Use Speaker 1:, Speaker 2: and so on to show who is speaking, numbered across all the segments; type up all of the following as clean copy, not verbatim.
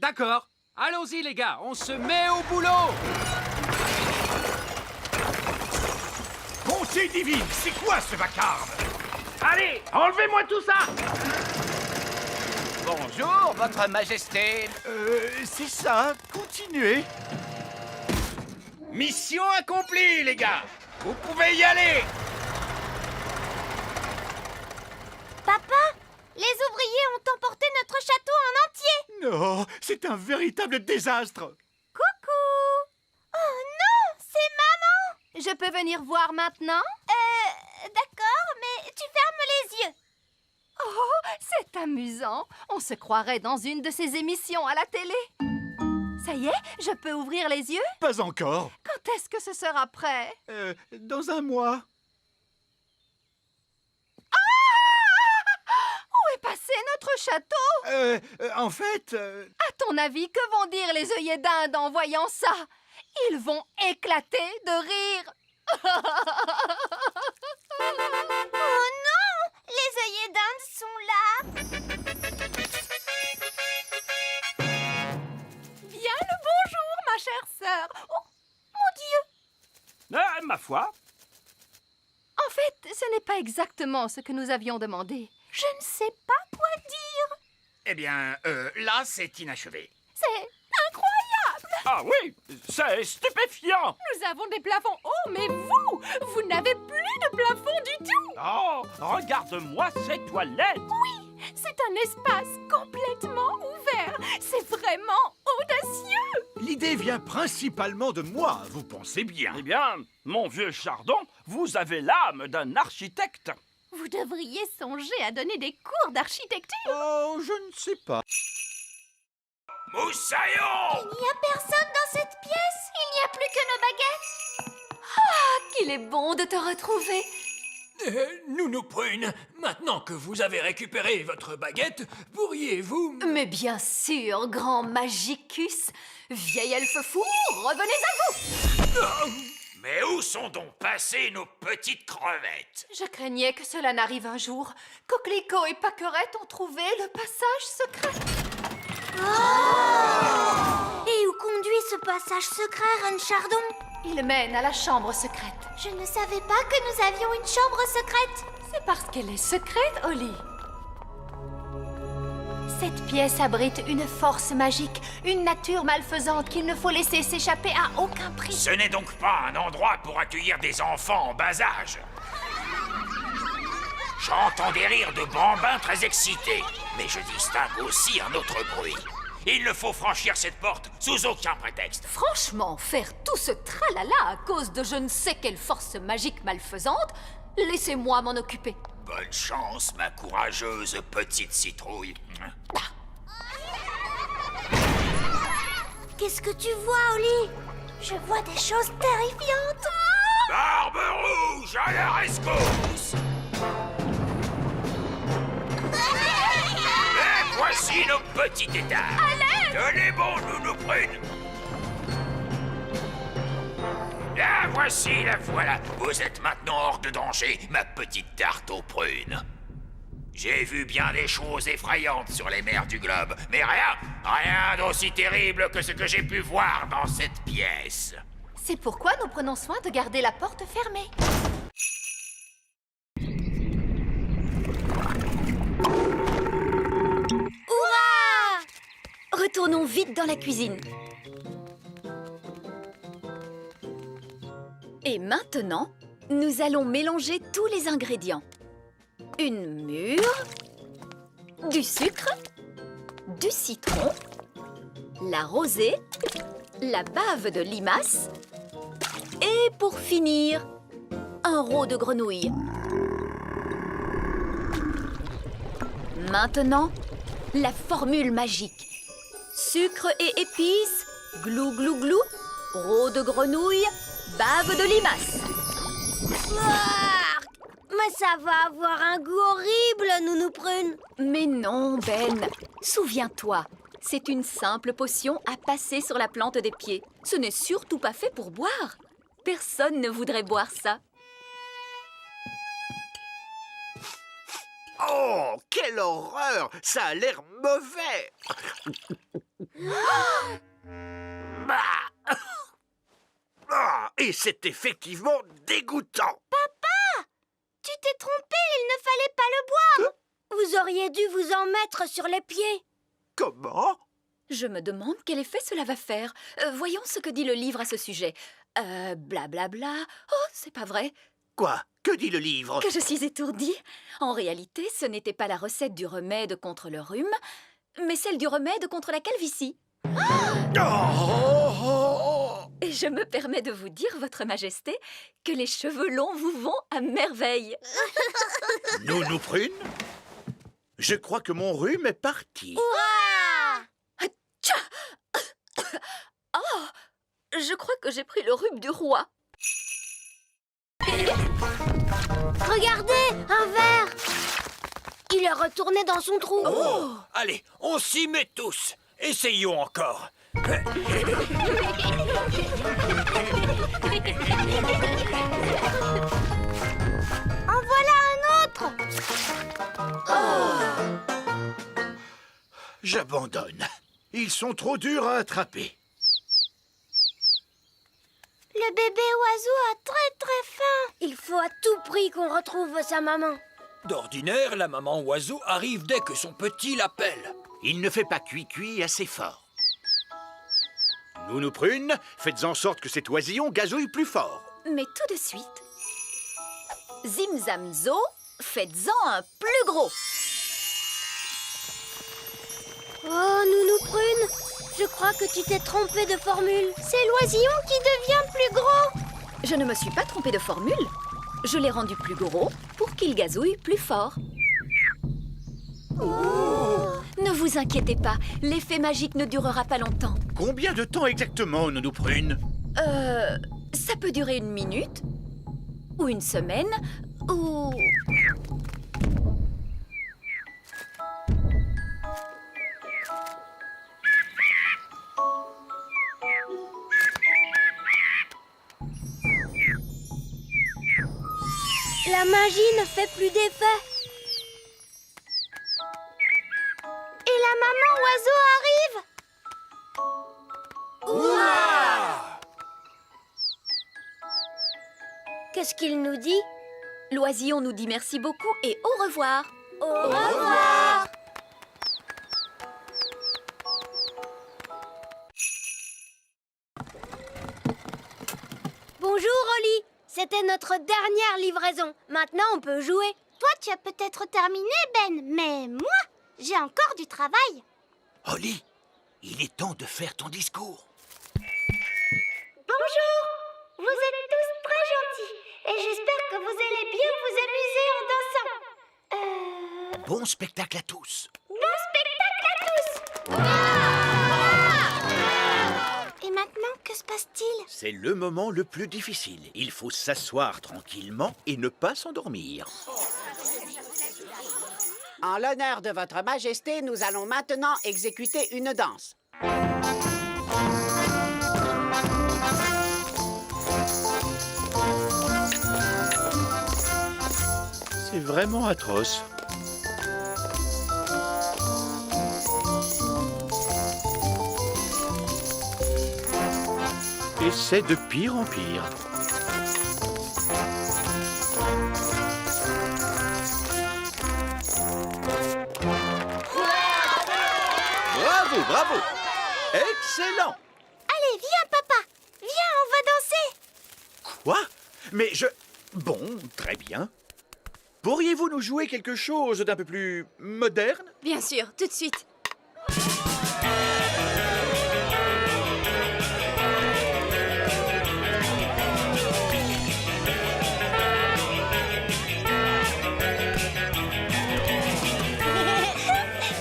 Speaker 1: D'accord. Allons-y, les gars, on se met au boulot.
Speaker 2: Bonté divine, c'est quoi ce vacarme?
Speaker 1: Allez, enlevez-moi tout ça.
Speaker 3: Bonjour, votre majesté.
Speaker 2: C'est ça, continuez.
Speaker 3: Mission accomplie, les gars. Vous pouvez y aller.
Speaker 4: Papa, les ouvriers ont emporté notre château en entier.
Speaker 2: Non, c'est un véritable désastre.
Speaker 4: Coucou. Oh non, c'est maman. Je peux venir voir maintenant? D'accord, mais tu fermes les yeux.
Speaker 5: Oh, c'est amusant. On se croirait dans une de ces émissions à la télé. Ça y est, je peux ouvrir les yeux?
Speaker 2: Pas encore.
Speaker 5: Quand est-ce que ce sera prêt?
Speaker 2: Dans un mois.
Speaker 5: Où est passé notre château?
Speaker 2: En fait...
Speaker 5: À ton avis, que vont dire les œillets d'Inde en voyant ça? Ils vont éclater de rire.
Speaker 4: Oh non, les œillets d'Inde sont là.
Speaker 5: Bien le bonjour, ma chère sœur. Oh, mon Dieu!
Speaker 1: Ma foi.
Speaker 5: En fait, ce n'est pas exactement ce que nous avions demandé. Je ne sais pas quoi dire.
Speaker 3: Eh bien, là, c'est inachevé.
Speaker 5: C'est incroyable!
Speaker 1: Ah oui, c'est stupéfiant.
Speaker 5: Nous avons des plafonds hauts, mais vous n'avez plus de plafond du tout!
Speaker 1: Oh, regarde-moi ces toilettes.
Speaker 5: C'est un espace complètement ouvert. C'est vraiment audacieux!
Speaker 2: L'idée vient principalement de moi, vous pensez bien.
Speaker 1: Eh bien, mon vieux Chardon, vous avez l'âme d'un architecte.
Speaker 5: Vous devriez songer à donner des cours d'architecture.
Speaker 2: Oh, je ne sais pas.
Speaker 3: Moussaillon!
Speaker 4: Il n'y a personne dans cette pièce. Il n'y a plus que nos baguettes.
Speaker 5: Qu'il est bon de te retrouver.
Speaker 6: Nounou Prune, maintenant que vous avez récupéré votre baguette, pourriez-vous...
Speaker 5: Mais bien sûr, grand Magicus. Vieil elfe fou, revenez à vous.
Speaker 3: Mais où sont donc passées nos petites crevettes?
Speaker 5: Je craignais que cela n'arrive un jour. Coquelicot et Paquerette ont trouvé le passage secret.
Speaker 4: Et où conduit ce passage secret, Reine Chardon?
Speaker 5: Il mène à la chambre secrète.
Speaker 4: Je ne savais pas que nous avions une chambre secrète.
Speaker 5: C'est parce qu'elle est secrète, Holly. Cette pièce abrite une force magique, une nature malfaisante qu'il ne faut laisser s'échapper à aucun prix.
Speaker 3: Ce n'est donc pas un endroit pour accueillir des enfants en bas âge. J'entends des rires de bambins très excités, mais je distingue aussi un autre bruit. Il ne faut franchir cette porte sous aucun prétexte.
Speaker 5: Franchement, faire tout ce tralala à cause de je ne sais quelle force magique malfaisante, laissez-moi m'en occuper.
Speaker 3: Bonne chance, ma courageuse petite citrouille.
Speaker 4: Qu'est-ce que tu vois, Oli? Je vois des choses terrifiantes.
Speaker 3: Barbe rouge à la rescousse! Et voici nos petits états. Tenez bon, Nounou Prune. La voici, la voilà. Vous êtes maintenant hors de danger, ma petite tarte aux prunes. J'ai vu bien des choses effrayantes sur les mers du globe, mais rien d'aussi terrible que ce que j'ai pu voir dans cette pièce.
Speaker 5: C'est pourquoi nous prenons soin de garder la porte fermée.
Speaker 7: Retournons vite dans la cuisine. Et maintenant, nous allons mélanger tous les ingrédients. Une mûre, du sucre, du citron, la rosée, la bave de limace et pour finir, un rot de grenouille. Maintenant, la formule magique. Sucre et épices, glou glou glou, rot de grenouille, bave de limace.
Speaker 4: Mais ça va avoir un goût horrible, Nounou Prune.
Speaker 7: Mais non, Ben. Souviens-toi, c'est une simple potion à passer sur la plante des pieds. Ce n'est surtout pas fait pour boire. Personne ne voudrait boire ça.
Speaker 2: Oh, quelle horreur! Ça a l'air mauvais! Ah, et c'est effectivement dégoûtant.
Speaker 4: Tu t'es trompé, il ne fallait pas le boire. Vous auriez dû vous en mettre sur les pieds.
Speaker 2: Comment?
Speaker 7: Je me demande quel effet cela va faire. Voyons ce que dit le livre à ce sujet. Blablabla. Oh, c'est pas vrai.
Speaker 2: Quoi? Que dit le livre?
Speaker 7: Que je suis étourdie. En réalité, ce n'était pas la recette du remède contre le rhume, mais celle du remède contre la calvitie. Et je me permets de vous dire, Votre Majesté, que les cheveux longs vous vont à merveille.
Speaker 2: Nounou Prune? Je crois que mon rhume est parti.
Speaker 7: Oh, je crois que j'ai pris le rhume du roi.
Speaker 4: Regardez, un verre. Il est retourné dans son trou.
Speaker 6: Allez, on s'y met tous. Essayons encore.
Speaker 4: En voilà un autre.
Speaker 2: J'abandonne. Ils sont trop durs à attraper.
Speaker 4: Le bébé oiseau a très faim. Il faut à tout prix qu'on retrouve sa maman.
Speaker 6: D'ordinaire, la maman oiseau arrive dès que son petit l'appelle.
Speaker 2: Il ne fait pas cuit assez fort. Nounou Prune, faites en sorte que cet oisillon gazouille plus fort.
Speaker 7: Mais tout de suite, Zimzamzo, faites-en un plus gros.
Speaker 4: Oh, Nounou Prune, je crois que tu t'es trompée de formule. C'est l'oisillon qui devient plus gros.
Speaker 7: Je ne me suis pas trompée de formule. Je l'ai rendu plus gros pour qu'il gazouille plus fort. Ne vous inquiétez pas, l'effet magique ne durera pas longtemps.
Speaker 2: Combien de temps exactement, Nounou Prune?
Speaker 7: Ça peut durer 1 minute, ou 1 semaine, ou...
Speaker 4: La magie ne fait plus d'effet. Et la maman oiseau arrive. Qu'est-ce qu'il nous dit?
Speaker 7: L'oisillon nous dit merci beaucoup et au revoir.
Speaker 4: Au revoir. Bonjour, Oli. C'était notre dernière livraison. Maintenant, on peut jouer. Toi, tu as peut-être terminé, Ben, mais moi, j'ai encore du travail.
Speaker 2: Holly, il est temps de faire ton discours.
Speaker 4: Bonjour. Vous êtes tous très gentils et j'espère que vous allez bien vous amuser en dansant.
Speaker 2: Bon spectacle à tous.
Speaker 4: Bon spectacle à tous. Et maintenant, que se passe-t-il?
Speaker 2: C'est le moment le plus difficile. Il faut s'asseoir tranquillement et ne pas s'endormir.
Speaker 8: En l'honneur de votre majesté, nous allons maintenant exécuter une danse.
Speaker 2: C'est vraiment atroce. Et c'est de pire en pire. Bravo, bravo! Excellent!
Speaker 4: Allez, viens, papa. Viens, on va danser.
Speaker 2: Quoi? Mais je... Bon, très bien. Pourriez-vous nous jouer quelque chose d'un peu plus moderne?
Speaker 7: Bien sûr, tout de suite.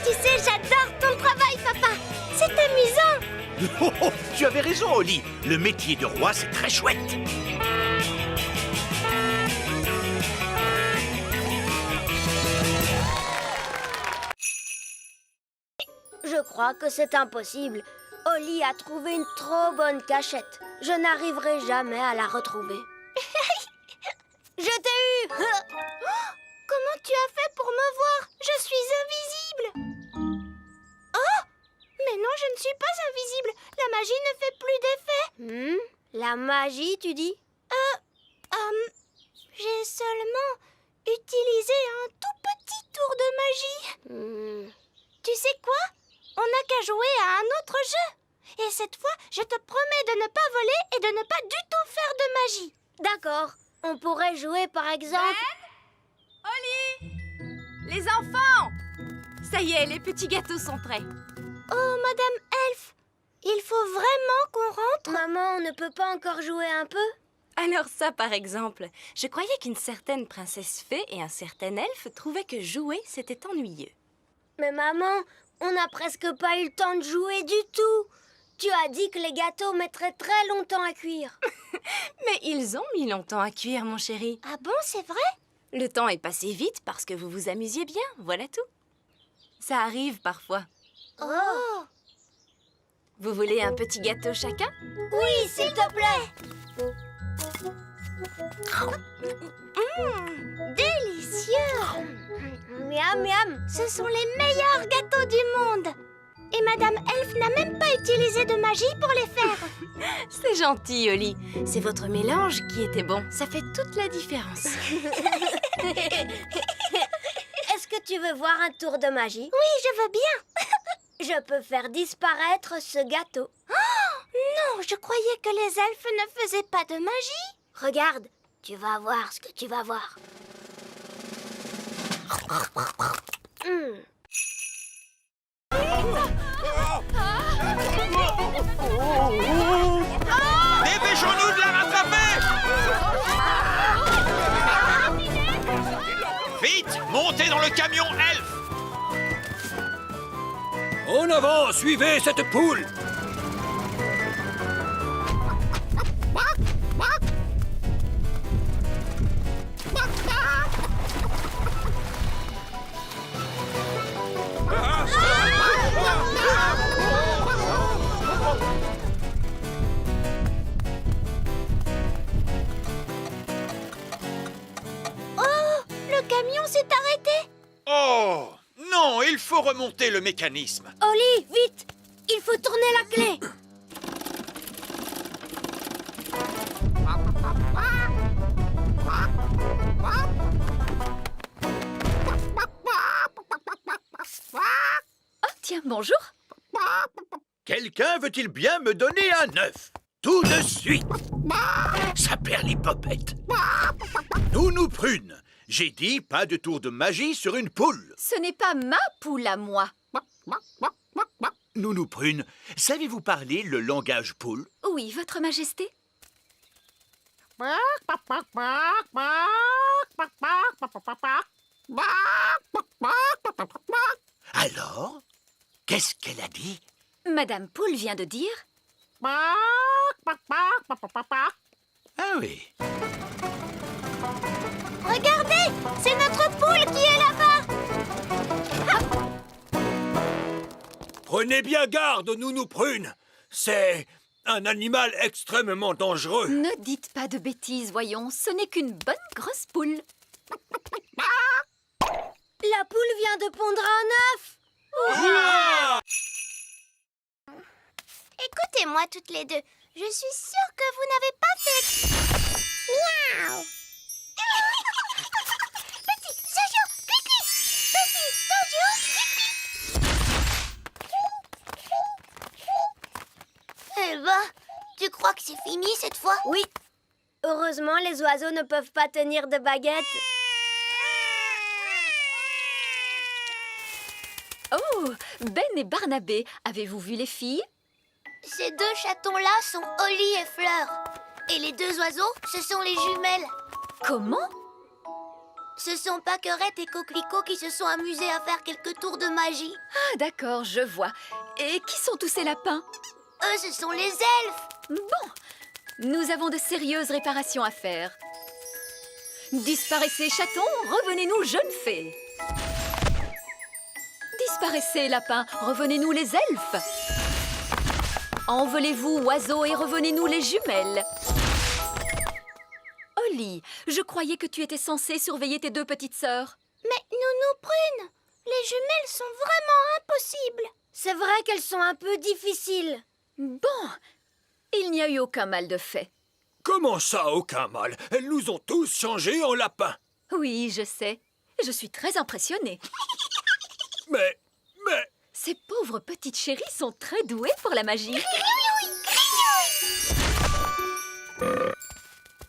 Speaker 4: Tu sais, j'adore ton travail, papa. C'est amusant.
Speaker 2: Oh, oh, tu avais raison, Holly. Le métier de roi, c'est très chouette.
Speaker 4: Je crois que c'est impossible. Oli a trouvé une trop bonne cachette. Je n'arriverai jamais à la retrouver. Je t'ai eu. Comment tu as fait pour me voir? Je suis invisible. Oh! Mais non, je ne suis pas invisible. La magie ne fait plus d'effet. La magie, tu dis? J'ai seulement utilisé un tout petit tour de magie. Tu sais quoi? On n'a qu'à jouer à un autre jeu. Et cette fois, je te promets de ne pas voler et de ne pas du tout faire de magie. D'accord. On pourrait jouer par exemple...
Speaker 5: Oli! Les enfants! Ça y est, les petits gâteaux sont prêts.
Speaker 4: Oh, Madame Elf, il faut vraiment qu'on rentre. Maman, on ne peut pas encore jouer un peu?
Speaker 9: Alors ça, par exemple, je croyais qu'une certaine princesse fée et un certain elfe trouvaient que jouer, c'était ennuyeux.
Speaker 4: Mais maman, on n'a presque pas eu le temps de jouer du tout. Tu as dit que les gâteaux mettraient très longtemps à cuire.
Speaker 9: Mais ils ont mis longtemps à cuire, mon chéri.
Speaker 4: Ah bon, c'est vrai?
Speaker 9: Le temps est passé vite parce que vous vous amusiez bien, voilà tout. Ça arrive parfois.
Speaker 4: Oh!
Speaker 9: Vous voulez un petit gâteau chacun?
Speaker 4: Oui, s'il te plaît. Délicieux. Miam, miam. Ce sont les meilleurs gâteaux du monde. Et Madame Elf n'a même pas utilisé de magie pour les faire.
Speaker 9: C'est gentil, Oli. C'est votre mélange qui était bon. Ça fait toute la différence.
Speaker 4: Est-ce que tu veux voir un tour de magie? Oui, je veux bien. Je peux faire disparaître ce gâteau. Oh, non, je croyais que les elfes ne faisaient pas de magie. Regarde, tu vas voir ce que tu vas voir.
Speaker 3: Dépêchons-nous de la rattraper! Vite, montez dans le camion elfe!
Speaker 6: En avant, suivez cette poule!
Speaker 4: Le camion s'est arrêté.
Speaker 2: Oh! Non, il faut remonter le mécanisme.
Speaker 4: Oli, vite! Il faut tourner la clé.
Speaker 7: Oh, tiens, bonjour.
Speaker 2: Quelqu'un veut-il bien me donner un œuf? Tout de suite! Ça perd les popettes. Nounou Prune, j'ai dit pas de tour de magie sur une poule.
Speaker 7: Ce n'est pas ma poule à moi.
Speaker 2: Nounou Prune, savez-vous parler le langage poule?
Speaker 7: Oui, Votre Majesté.
Speaker 2: Alors, qu'est-ce qu'elle a dit?
Speaker 7: Madame Poule vient de dire...
Speaker 2: Ah oui.
Speaker 4: Regardez, c'est notre poule qui est là-bas.
Speaker 6: Prenez bien garde, Nounou Prune. C'est un animal extrêmement dangereux.
Speaker 7: Ne dites pas de bêtises, voyons. Ce n'est qu'une bonne grosse poule.
Speaker 4: La poule vient de pondre un œuf. Écoutez-moi toutes les deux. Je suis sûre que vous n'avez pas fait... Miaou. Petit Jojo, Pipi. Petit Jojo, Pipi. Eh ben, tu crois que c'est fini cette fois? Oui. Heureusement, les oiseaux ne peuvent pas tenir de baguette.
Speaker 7: Oh, Ben et Barnabé, avez-vous vu les filles?
Speaker 4: Ces deux chatons-là sont Oli et Fleur. Et les deux oiseaux, ce sont les jumelles.
Speaker 7: Comment?
Speaker 4: Ce sont Paquerette et Coquelicot qui se sont amusés à faire quelques tours de magie.
Speaker 7: Ah, d'accord, je vois. Et qui sont tous ces lapins?
Speaker 4: Eux, ce sont les elfes.
Speaker 7: Bon, nous avons de sérieuses réparations à faire. Disparaissez, chatons, revenez-nous, jeunes fées. Disparaissez, lapins, revenez-nous, les elfes. Envolez-vous, oiseaux, et revenez-nous, les jumelles. Oli, je croyais que tu étais censée surveiller tes deux petites sœurs.
Speaker 4: Mais Nounou Prune, Les jumelles sont vraiment impossibles. C'est vrai qu'elles sont un peu difficiles.
Speaker 7: Bon, il n'y a eu aucun mal de fait.
Speaker 6: Comment ça, aucun mal? Elles nous ont tous changés en lapins.
Speaker 7: Oui, je sais. Je suis très impressionnée.
Speaker 6: Mais...
Speaker 7: Ces pauvres petites chéries sont très douées pour la magie.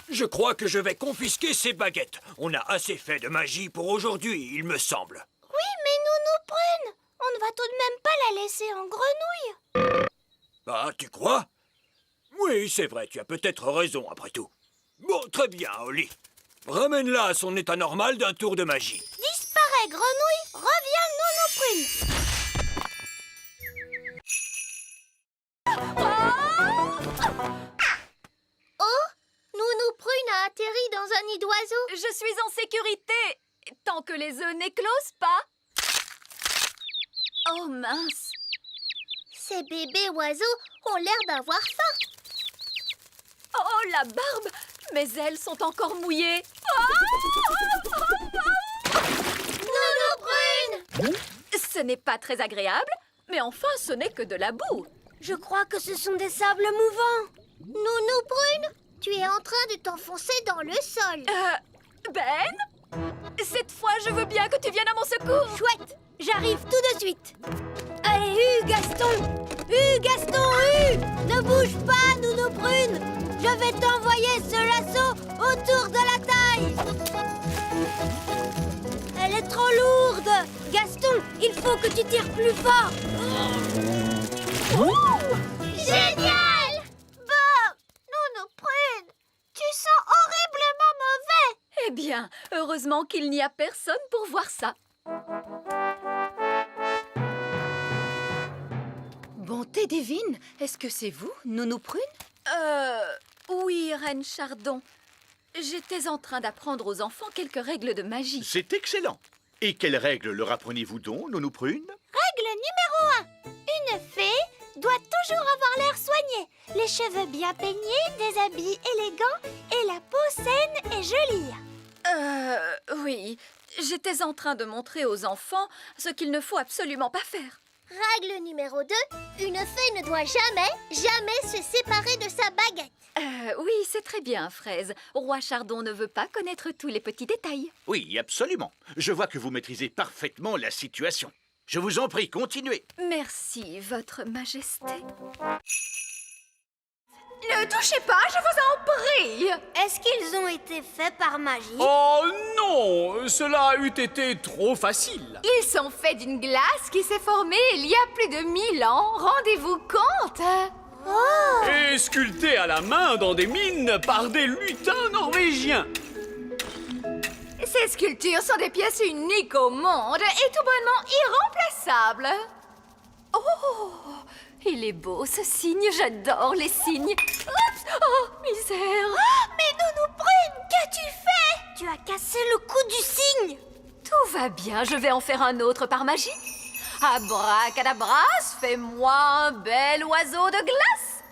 Speaker 6: Je crois que je vais confisquer ces baguettes. On a assez fait de magie pour aujourd'hui, il me semble.
Speaker 4: Oui, mais Nounou Prune, on ne va tout de même pas la laisser en grenouille.
Speaker 6: Ah, tu crois? Oui, c'est vrai, tu as peut-être raison après tout. Bon, très bien, Oli. Ramène-la à son état normal d'un tour de magie.
Speaker 4: Disparaît grenouille, reviens Nounou Prune. Oh, Nounou Prune a atterri dans un nid d'oiseaux.
Speaker 7: Je suis en sécurité, tant que les œufs n'éclosent pas. Oh mince.
Speaker 4: Ces bébés oiseaux ont l'air d'avoir faim.
Speaker 7: Oh, la barbe. Mes ailes sont encore mouillées.
Speaker 4: Nounou Prune!
Speaker 7: Ce n'est pas très agréable, mais enfin, ce n'est que de la boue.
Speaker 4: Je crois que ce sont des sables mouvants. Nounou Prune, tu es en train de t'enfoncer dans le sol.
Speaker 7: Ben? Cette fois, je veux bien que tu viennes à mon secours.
Speaker 4: Chouette, j'arrive tout de suite. Allez, Gaston! Gaston, ne bouge pas, Nounou Prune. Je vais t'envoyer ce lasso autour de la taille. Elle est trop lourde. Gaston, il faut que tu tires plus fort. Génial! Bon, Nounou Prune, tu sens horriblement mauvais.
Speaker 7: Eh bien, heureusement qu'il n'y a personne pour voir ça.
Speaker 5: Bonté divine, est-ce que c'est vous, Nounou Prune?
Speaker 7: Oui, Reine Chardon. J'étais en train d'apprendre aux enfants quelques règles de magie.
Speaker 2: C'est excellent. Et quelles règles leur apprenez-vous donc, Nounou Prune?
Speaker 4: Règle numéro 1. Une fée doit toujours avoir l'air soigné, les cheveux bien peignés, des habits élégants et la peau saine et jolie.
Speaker 7: Oui. J'étais en train de montrer aux enfants ce qu'il ne faut absolument pas faire.
Speaker 4: Règle numéro 2. Une fée ne doit jamais se séparer de sa baguette.
Speaker 7: Oui, c'est très bien, Fraise. Roi Chardon ne veut pas connaître tous les petits détails.
Speaker 2: Oui, absolument. Je vois que vous maîtrisez parfaitement la situation. Je vous en prie, continuez.
Speaker 7: Merci, Votre Majesté.
Speaker 5: Ne touchez pas, je vous en prie!
Speaker 4: Est-ce qu'ils ont été faits par magie?
Speaker 1: Oh non, cela eût été trop facile.
Speaker 5: Ils sont faits d'une glace qui s'est formée il y a plus de 1000 ans, rendez-vous compte?
Speaker 1: Et sculpté à la main dans des mines par des lutins norvégiens.
Speaker 5: Ces sculptures sont des pièces uniques au monde et tout bonnement irremplaçables.
Speaker 7: Oh, il est beau ce signe, j'adore les signes. Oups, oh, misère.
Speaker 4: Mais Nounou Prune, qu'as-tu fait? Tu as cassé le cou du cygne.
Speaker 7: Tout va bien, je vais en faire un autre par magie. Abracadabras, fais-moi un bel oiseau de glace.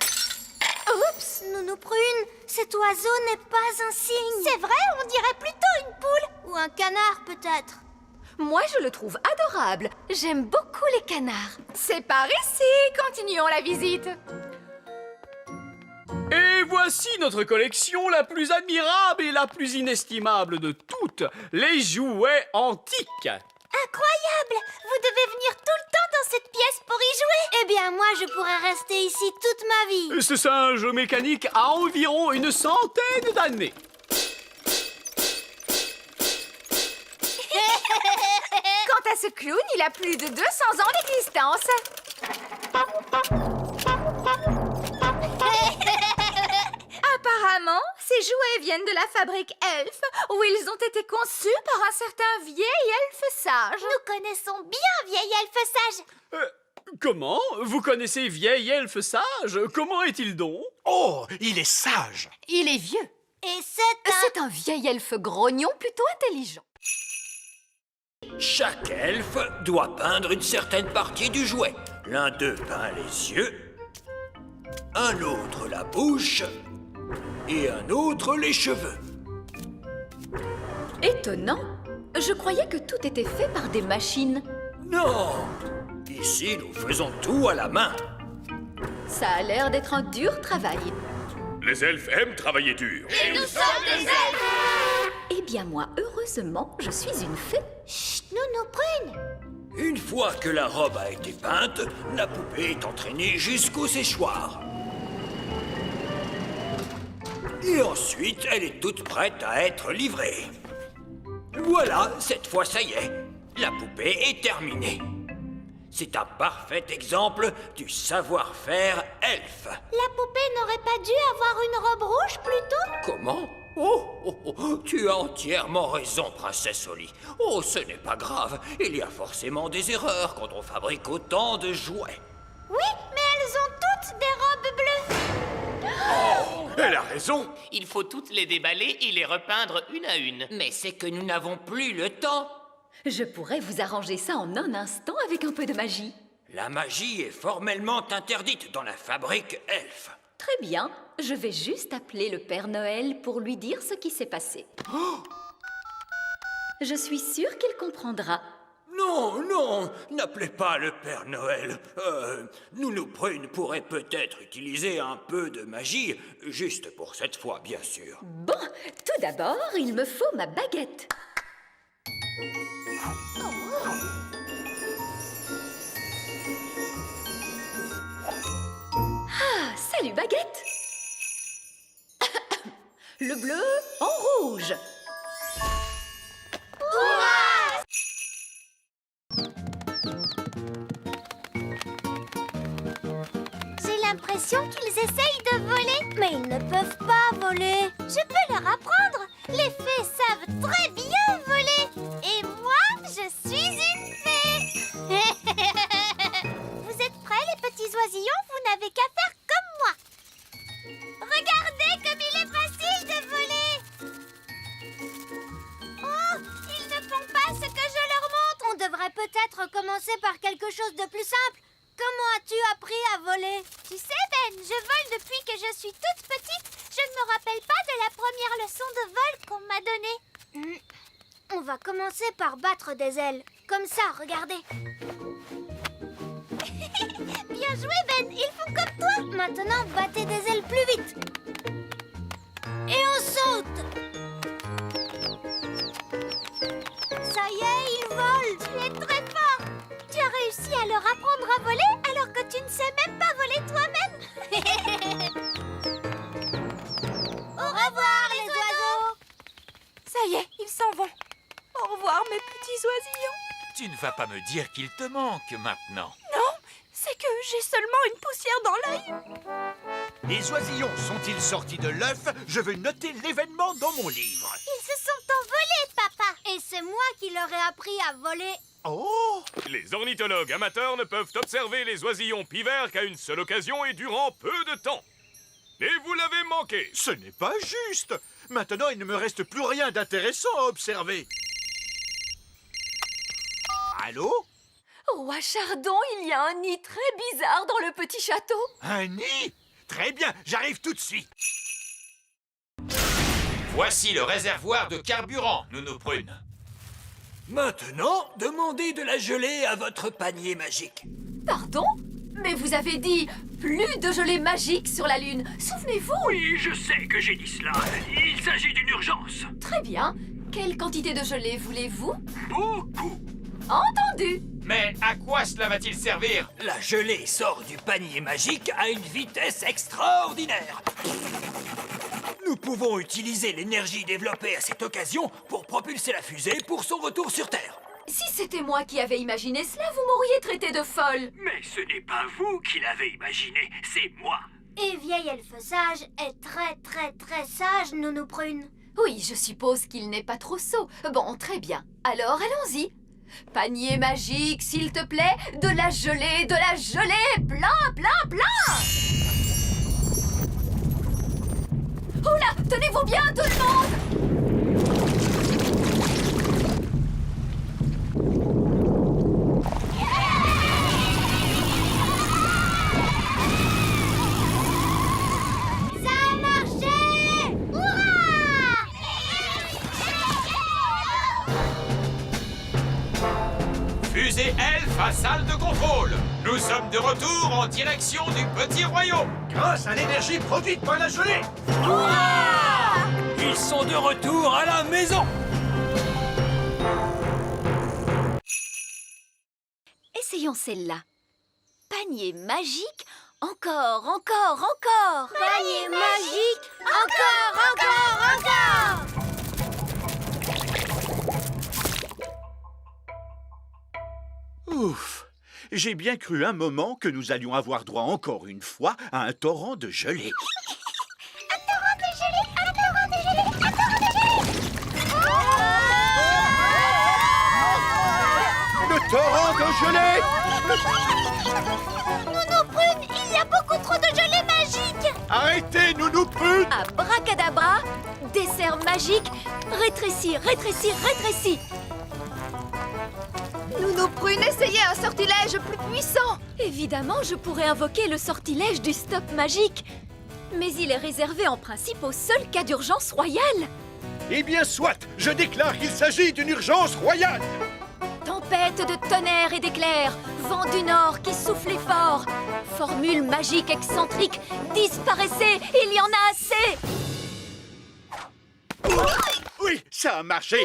Speaker 4: Oups, Nounou Prune, cet oiseau n'est pas un cygne. C'est vrai, on dirait plutôt une poule. Ou un canard peut-être.
Speaker 7: Moi, je le trouve adorable. J'aime beaucoup les canards.
Speaker 5: C'est par ici, continuons la visite.
Speaker 1: Et voici notre collection la plus admirable et la plus inestimable de toutes, les jouets antiques.
Speaker 4: Incroyable! Vous devez venir tout le temps dans cette pièce pour y jouer. Eh bien, moi, je pourrais rester ici toute ma vie.
Speaker 1: Ce singe mécanique a environ une centaine d'années.
Speaker 5: Quant à ce clown, il a plus de 200 ans d'existence. Apparemment, ces jouets viennent de la fabrique Elf, où ils ont été conçus par un certain vieil elfe sage.
Speaker 4: Nous connaissons bien vieil elfe sage.
Speaker 1: Comment? Vous connaissez vieil elfe sage? Comment est-il donc?
Speaker 2: Oh, il est sage.
Speaker 5: Il est vieux.
Speaker 4: Et c'est
Speaker 7: C'est un vieil elfe grognon plutôt intelligent.
Speaker 6: Chaque elfe doit peindre une certaine partie du jouet. L'un d'eux peint les yeux, un autre la bouche et un autre les cheveux.
Speaker 7: Étonnant. Je croyais que tout était fait par des machines.
Speaker 6: Non! Ici, nous faisons tout à la main.
Speaker 7: Ça a l'air d'être un dur travail.
Speaker 10: Les elfes aiment travailler dur.
Speaker 4: Et nous sommes des elfes!
Speaker 7: Eh bien moi, heureusement, je suis une fée.
Speaker 4: Chut, Nounou Prune!
Speaker 6: Une fois que la robe a été peinte, la poupée est entraînée jusqu'au séchoir. Et ensuite, elle est toute prête à être livrée. Voilà, cette fois, ça y est. La poupée est terminée. C'est un parfait exemple du savoir-faire elfe.
Speaker 4: La poupée n'aurait pas dû avoir une robe rouge plutôt?
Speaker 6: Comment? Oh, tu as entièrement raison, princesse Oli. Oh, ce n'est pas grave. Il y a forcément des erreurs quand on fabrique autant de jouets.
Speaker 4: Oui, mais elles ont toutes des robes bleues.
Speaker 10: Elle a raison.
Speaker 11: Il faut toutes les déballer et les repeindre une à une.
Speaker 6: Mais c'est que nous n'avons plus le temps.
Speaker 7: Je pourrais vous arranger ça en un instant avec un peu de magie.
Speaker 6: La magie est formellement interdite dans la fabrique elfe.
Speaker 7: Très bien, je vais juste appeler le Père Noël pour lui dire ce qui s'est passé. Je suis sûre qu'il comprendra.
Speaker 6: Non, n'appelez pas le Père Noël. Nounou Prune pourrait peut-être utiliser un peu de magie, juste pour cette fois, bien sûr.
Speaker 7: Bon, tout d'abord, il me faut ma baguette. Ah, salut baguette. Le bleu en rouge.
Speaker 4: J'ai l'impression qu'ils essayent de voler. Mais ils ne peuvent pas voler. Je peux leur apprendre. Les fées savent très bien voler. Et moi, je suis une fée. Vous êtes prêts, les petits oisillons? Vous n'avez qu'à faire comme moi. Regardez comme il est facile de voler. Oh, ils ne font pas ce que je leur montre. On devrait peut-être commencer par quelque chose de plus simple. Comment as-tu appris à voler? Tu sais, Ben, je vole depuis que je suis toute petite. Je ne me rappelle pas de la première leçon de vol qu'on m'a donnée. On va commencer par battre des ailes. Comme ça, regardez. Bien joué, Ben. Ils font comme toi. Maintenant, battez des ailes plus vite. Et on saute. Ça y est, ils volent. Tu es très fort. Tu as réussi à leur apprendre à voler alors que tu ne sais même pas voler toi-même. Au revoir, les oiseaux.
Speaker 9: Ça y est, ils s'en vont. Au revoir, mes petits oisillons.
Speaker 3: Tu ne vas pas me dire qu'il te manque maintenant.
Speaker 9: Non, c'est que j'ai seulement une poussière dans l'œil.
Speaker 2: Les oisillons sont-ils sortis de l'œuf? Je veux noter l'événement dans mon livre.
Speaker 4: Ils se sont envolés, papa. Et c'est moi qui leur ai appris à voler.
Speaker 2: Oh!
Speaker 10: Les ornithologues amateurs ne peuvent observer les oisillons pivers qu'à une seule occasion et durant peu de temps. Et vous l'avez manqué.
Speaker 2: Ce n'est pas juste. Maintenant, il ne me reste plus rien d'intéressant à observer. Allô?
Speaker 5: Roi Chardon, il y a un nid très bizarre dans le petit château.
Speaker 2: Un nid? Très bien, j'arrive tout de suite.
Speaker 3: Voici le réservoir de carburant, Nounou Prune.
Speaker 6: Maintenant, demandez de la gelée à votre panier magique.
Speaker 5: Pardon? Mais vous avez dit plus de gelée magique sur la Lune. Souvenez-vous?
Speaker 6: Oui, je sais que j'ai dit cela. Il s'agit d'une urgence.
Speaker 5: Très bien. Quelle quantité de gelée voulez-vous?
Speaker 6: Beaucoup.
Speaker 5: Entendu.
Speaker 3: Mais à quoi cela va-t-il servir?
Speaker 6: La gelée sort du panier magique à une vitesse extraordinaire. Nous pouvons utiliser l'énergie développée à cette occasion pour propulser la fusée pour son retour sur Terre.
Speaker 5: Si c'était moi qui avais imaginé cela, vous m'auriez traité de folle.
Speaker 6: Mais ce n'est pas vous qui l'avez imaginé, c'est moi.
Speaker 4: Et vieil elfe sage est très sage, Nounou Prune.
Speaker 5: Oui, je suppose qu'il n'est pas trop sot. Bon, très bien. Alors, allons-y. Panier magique, s'il te plaît. De la gelée, plein. Oula, tenez-vous bien, tout le monde!
Speaker 4: Ça a marché! Hurrah!
Speaker 3: Fusée elfe salle de contrôle. Nous sommes de retour en direction du petit royaume.
Speaker 2: Grâce à l'énergie produite par la gelée.
Speaker 6: Ils sont de retour à la maison.
Speaker 7: Essayons celle-là. Panier magique, encore, encore, encore.
Speaker 4: Panier magique, encore, encore, encore.
Speaker 2: Ouf! J'ai bien cru un moment que nous allions avoir droit encore une fois à un torrent de gelée. Le torrent de gelée!
Speaker 4: Nounou Prune, il y a beaucoup trop de gelée magique.
Speaker 2: Arrêtez, Nounou Prune!
Speaker 7: Abracadabra, dessert magique, rétrécis, rétrécis, rétrécis.
Speaker 5: Nounou Prune, essayez un sortilège plus puissant.
Speaker 7: Évidemment, je pourrais invoquer le sortilège du stop magique. Mais il est réservé en principe au seul cas d'urgence royale.
Speaker 2: Eh bien, soit! Je déclare qu'il s'agit d'une urgence royale!
Speaker 7: Tempête de tonnerre et d'éclairs, vent du nord qui soufflait fort. Formule magique excentrique, disparaissez, il y en a assez.
Speaker 2: Oui, ça a marché!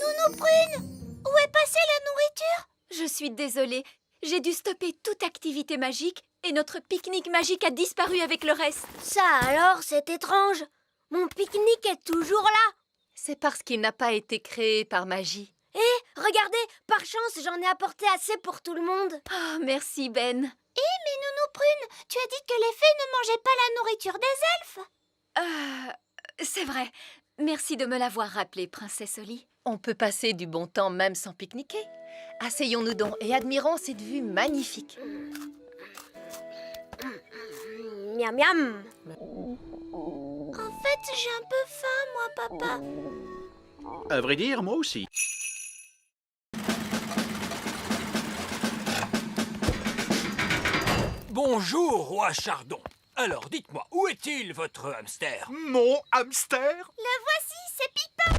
Speaker 4: Nounou Prune, où est passée la nourriture?
Speaker 7: Je suis désolée, j'ai dû stopper toute activité magique et notre pique-nique magique a disparu avec le reste.
Speaker 4: Ça alors, c'est étrange. Mon pique-nique est toujours là.
Speaker 9: C'est parce qu'il n'a pas été créé par magie.
Speaker 4: Eh, regardez, par chance, j'en ai apporté assez pour tout le monde.
Speaker 7: Oh, merci Ben.
Speaker 4: Mais Nounou Prune, tu as dit que les fées ne mangeaient pas la nourriture des elfes.
Speaker 7: C'est vrai. Merci de me l'avoir rappelé, Princesse Oli.
Speaker 9: On peut passer du bon temps même sans pique-niquer. Asseyons-nous donc et admirons cette vue magnifique.
Speaker 4: Miam miam. En fait, j'ai un peu faim, moi, papa.
Speaker 2: À vrai dire, moi aussi.
Speaker 6: Bonjour, roi Chardon. Alors, dites-moi, où est-il, votre hamster?
Speaker 2: Mon hamster?
Speaker 4: Le voici, c'est Pipin.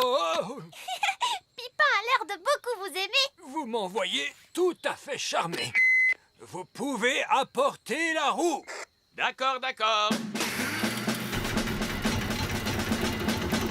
Speaker 6: Oh,
Speaker 4: Pipin a l'air de beaucoup vous aimer.
Speaker 6: vous m'envoyez tout à fait charmé. Vous pouvez apporter la roue.
Speaker 3: D'accord, d'accord.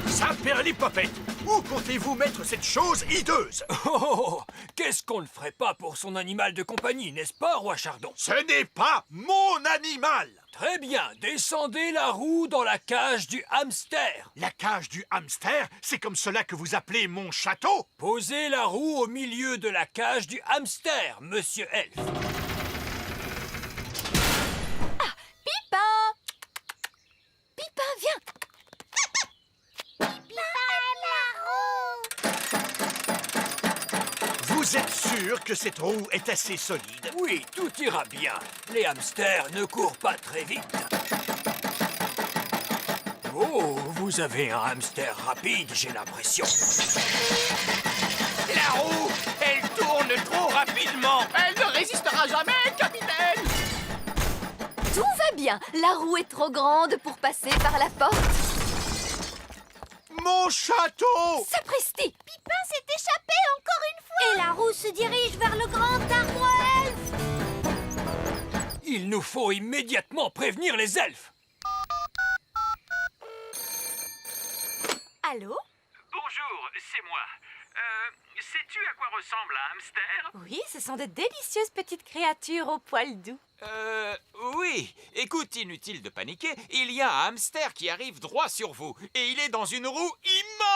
Speaker 2: Saperlipopette! Où comptez-vous mettre cette chose hideuse?
Speaker 6: Oh, qu'est-ce qu'on ne ferait pas pour son animal de compagnie, n'est-ce pas, roi Chardon?
Speaker 2: Ce n'est pas mon animal!
Speaker 6: Très bien, descendez la roue dans la cage du hamster.
Speaker 2: La cage du hamster, c'est comme cela que vous appelez mon château?
Speaker 6: Posez la roue au milieu de la cage du hamster, monsieur Elf.
Speaker 7: Pipin! Pipin, viens!
Speaker 2: Vous êtes sûr que cette roue est assez solide?
Speaker 6: Oui, tout ira bien. Les hamsters ne courent pas très vite. Oh, vous avez un hamster rapide, j'ai l'impression.
Speaker 3: La roue, elle tourne trop rapidement.
Speaker 1: Elle ne résistera jamais, capitaine.
Speaker 7: Tout va bien. La roue est trop grande pour passer par la porte.
Speaker 2: Mon château!
Speaker 7: Sapristi!
Speaker 4: Pipin s'est échappé encore une fois. Et la roue se dirige vers le grand arbre elfe.
Speaker 6: Il nous faut immédiatement prévenir les elfes.
Speaker 9: Allô?
Speaker 10: Bonjour, c'est moi. Sais-tu à quoi ressemble un hamster?
Speaker 9: Oui, ce sont de délicieuses petites créatures aux poils doux.
Speaker 3: Oui. Écoute, inutile de paniquer, il y a un hamster qui arrive droit sur vous. Et il est dans une roue immense.